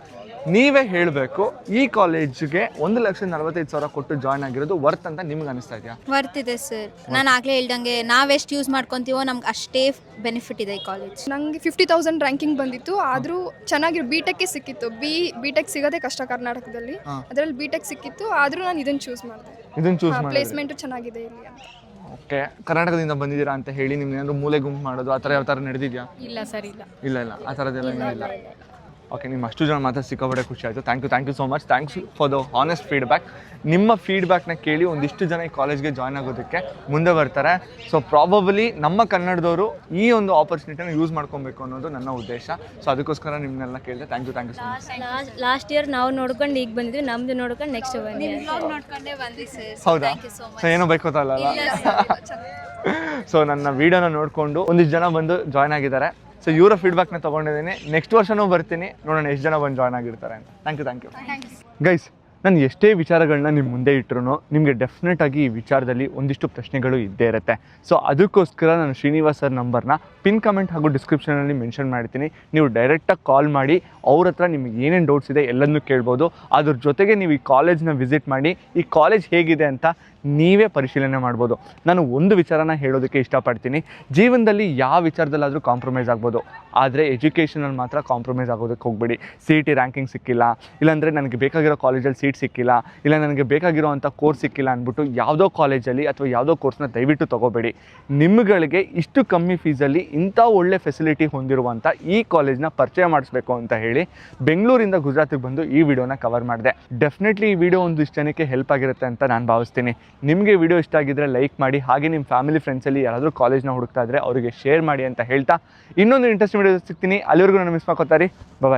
ನೀವೇ ಹೇಳಬೇಕು, ಈ ಕಾಲೇಜ್ಗೆ 1,45,000 ಕೊಟ್ಟು ಜಾಯ್ನ್ ಆಗಿರೋದು ವರ್ತ್ ಅಂತ ನಿಮ್ಗೆ ಅನಿಸ್ತಾ ಇದೆಯಾ?
ವರ್ತ್ ಇದೆ ಸರ್. ನಾನು ಆಗಲೇ ಹೇಳ್ದಂಗೆ ನಾವೆಷ್ಟು ಯೂಸ್ ಮಾಡ್ಕೊತೀವೋ ನಮ್ಗೆ ಅಷ್ಟೇ ಬೆನಿಫಿಟ್ ಇದೆ ಈ ಕಾಲೇಜ್.
ನನಗೆ 50,000 ರ್ಯಾಂಕಿಂಗ್ ಬಂದಿತ್ತು, ಆದರೂ ಚೆನ್ನಾಗಿರೋ ಬಿ.ಟೆಕ್ ಸಿಕ್ಕಿತ್ತು. ಬಿ.ಟೆಕ್ ಸಿಗೋದೇ ಕಷ್ಟ ಕರ್ನಾಟಕದಲ್ಲಿ, ಅದರಲ್ಲಿ ಬಿ.ಟೆಕ್ ಸಿಕ್ಕಿತ್ತು, ಆದರೂ ನಾನು ಇದನ್ನು ಚೂಸ್ ಮಾಡಿದೆ. ಪ್ಲೇಸ್ಮೆಂಟು ಚೆನ್ನಾಗಿದೆ ಇಲ್ಲಿ ಅಂತ.
ಓಕೆ, ಕರ್ನಾಟಕದಿಂದ ಬಂದಿದ್ದೀರಾ ಅಂತ ಹೇಳಿ ನಿಮ್ಗೆ ಏನಾದ್ರು ಮೂಲೆ ಗುಂಪು ಮಾಡೋದು ಆ ಥರ ಯಾವ ಥರ ನಡೆದಿದೆಯಾ?
ಇಲ್ಲ ಸರ್,
ಇಲ್ಲ ಆ ಥರದ್ದೆಲ್ಲ ಏನಿಲ್ಲ. ಓಕೆ, ನಿಮ್ಮ ಅಷ್ಟು ಜನ ಮಾತ್ರ ಸಿಕ್ಕಾಪಟ್ಟೆ ಖುಷಿ ಆಯಿತು. Thank you so much. Thanks for the honest feedback. ನಿಮ್ಮ ಫೀಡ್ಬ್ಯಾಕ್ನ ಕೇಳಿ ಒಂದಿಷ್ಟು ಜನ ಈ ಕಾಲೇಜ್ಗೆ ಜಾಯ್ನ್ ಆಗೋದಕ್ಕೆ ಮುಂದೆ ಬರ್ತಾರೆ. ಸೊ ಪ್ರಾಬಬಲಿ ನಮ್ಮ ಕನ್ನಡದವರು ಈ ಒಂದು ಆಪರ್ಚುನಿಟಿನ ಯೂಸ್ ಮಾಡ್ಕೊಬೇಕು ಅನ್ನೋದು ನನ್ನ ಉದ್ದೇಶ. ಸೊ ಅದಕ್ಕೋಸ್ಕರ ನಿಮ್ಮನ್ನೆಲ್ಲ ಕೇಳಿದೆ. Thank you so much.
Last year ನಾವು ನೋಡ್ಕೊಂಡು ಈಗ ಬಂದಿದ್ವಿ, ನಮ್ಮದು ನೋಡ್ಕೊಂಡು ನೆಕ್ಸ್ಟ್ ನೋಡ್ಕೊಂಡೇ ಬಂದ್ವಿ ಸರ್.
ಹೌದಾ? ಸೊ ಏನೋ ಬೈಕೋತಲ್ಲ. ಸೊ ನನ್ನ ವೀಡಿಯೋನ ನೋಡಿಕೊಂಡು ಒಂದಿಷ್ಟು ಜನ ಬಂದು ಜಾಯ್ನ್ ಆಗಿದ್ದಾರೆ. ಸೊ ಇವರ ಫೀಡ್ಬ್ಯಾಕ್ನ ತೊಗೊಂಡಿದ್ದೀನಿ. ನೆಕ್ಸ್ಟ್ ವರ್ಷನೂ ಬರ್ತೀನಿ, ನೋಡೋಣ ಎಷ್ಟು ಜನ ಬಂದು ಜಾಯ್ನ್ ಆಗಿರ್ತಾರೆ ಅಂತ. Thank you guys. ನಾನು ಎಷ್ಟೇ ವಿಚಾರಗಳನ್ನ ನಿಮ್ಮ ಮುಂದೆ ಇಟ್ಟರು ನಿಮಗೆ ಡೆಫಿನೆಟಾಗಿ ಈ ವಿಚಾರದಲ್ಲಿ ಒಂದಿಷ್ಟು ಪ್ರಶ್ನೆಗಳು ಇದ್ದೇ ಇರುತ್ತೆ. ಸೊ ಅದಕ್ಕೋಸ್ಕರ ನಾನು ಶ್ರೀನಿವಾಸ್ ಸರ್ ನಂಬರ್ನ ಪಿನ್ ಕಮೆಂಟ್ ಹಾಗೂ ಡಿಸ್ಕ್ರಿಪ್ಷನಲ್ಲಿ ಮೆನ್ಷನ್ ಮಾಡ್ತೀನಿ. ನೀವು ಡೈರೆಕ್ಟಾಗಿ ಕಾಲ್ ಮಾಡಿ ಅವ್ರ ಹತ್ರ ನಿಮಗೆ ಏನೇನು ಡೌಟ್ಸ್ ಇದೆ ಎಲ್ಲದನ್ನೂ ಕೇಳ್ಬೋದು. ಅದ್ರ ಜೊತೆಗೆ ನೀವು ಈ ಕಾಲೇಜ್ನ ವಿಸಿಟ್ ಮಾಡಿ ಈ ಕಾಲೇಜ್ ಹೇಗಿದೆ ಅಂತ ನೀವೇ ಪರಿಶೀಲನೆ ಮಾಡ್ಬೋದು. ನಾನು ಒಂದು ವಿಚಾರನ ಹೇಳೋದಕ್ಕೆ ಇಷ್ಟಪಡ್ತೀನಿ, ಜೀವನದಲ್ಲಿ ಯಾವ ವಿಚಾರದಲ್ಲಾದರೂ ಕಾಂಪ್ರಮೈಸ್ ಆಗ್ಬೋದು, ಆದರೆ ಎಜುಕೇಷನಲ್ಲಿ ಮಾತ್ರ ಕಾಂಪ್ರಮೈಸ್ ಆಗೋದಕ್ಕೆ ಹೋಗ್ಬೇಡಿ. CET ರ್ಯಾಂಕಿಂಗ್ ಸಿಕ್ಕಿಲ್ಲ, ಇಲ್ಲಾಂದರೆ ನನಗೆ ಬೇಕಾಗಿರೋ ಕಾಲೇಜಲ್ಲಿ ಸೀಟ್ ಸಿಕ್ಕಿಲ್ಲ, ಇಲ್ಲ ನನಗೆ ಬೇಕಾಗಿರೋ ಅಂಥ ಕೋರ್ಸ್ ಸಿಕ್ಕಿಲ್ಲ ಅಂದ್ಬಿಟ್ಟು ಯಾವುದೋ ಕಾಲೇಜಲ್ಲಿ ಅಥವಾ ಯಾವುದೋ ಕೋರ್ಸ್ನ ದಯವಿಟ್ಟು ತೊಗೋಬೇಡಿ. ನಿಮ್ಮಗಳಿಗೆ ಇಷ್ಟು ಕಮ್ಮಿ ಫೀಸಲ್ಲಿ ಇಂಥ ಒಳ್ಳೆ ಫೆಸಿಲಿಟಿ ಹೊಂದಿರುವಂಥ ಈ ಕಾಲೇಜ್ನ ಪರಿಚಯ ಮಾಡಿಸ್ಬೇಕು ಅಂತ ಹೇಳಿ ಬೆಂಗಳೂರಿಂದ ಗುಜರಾತಿಗೆ ಬಂದು ಈ ವಿಡಿಯೋನ ಕವರ್ ಮಾಡಿದೆ. ಡೆಫಿನೆಟ್ಲಿ ಈ ವಿಡಿಯೋ ಒಂದಿಷ್ಟು ಜನಕ್ಕೆ ಹೆಲ್ಪ್ ಆಗಿರುತ್ತೆ ಅಂತ ನಾನು ಭಾವಿಸ್ತೀನಿ. ನಿಮಗೆ ವಿಡಿಯೋ ಇಷ್ಟ ಆಗಿದ್ದರೆ ಲೈಕ್ ಮಾಡಿ, ಹಾಗೆ ನಿಮ್ಮ ಫ್ಯಾಮಿಲಿ ಫ್ರೆಂಡ್ಸಲ್ಲಿ ಯಾರಾದರೂ ಕಾಲೇಜ್ನ ಹುಡುಕ್ತಾ ಇದ್ದರೆ ಅವರಿಗೆ ಶೇರ್ ಮಾಡಿ ಅಂತ ಹೇಳ್ತಾ ಇನ್ನೊಂದು ಇಂಟ್ರೆಸ್ಟಿಂಗ್ ವಿಡಿಯೋ ಸಿಗ್ತೀನಿ. ಅಲ್ಲಿವರೆಗೂ ನಾನು ಮಿಸ್ ಮಾಡ್ಕೋತಾರೆ. ಬಾಯ್.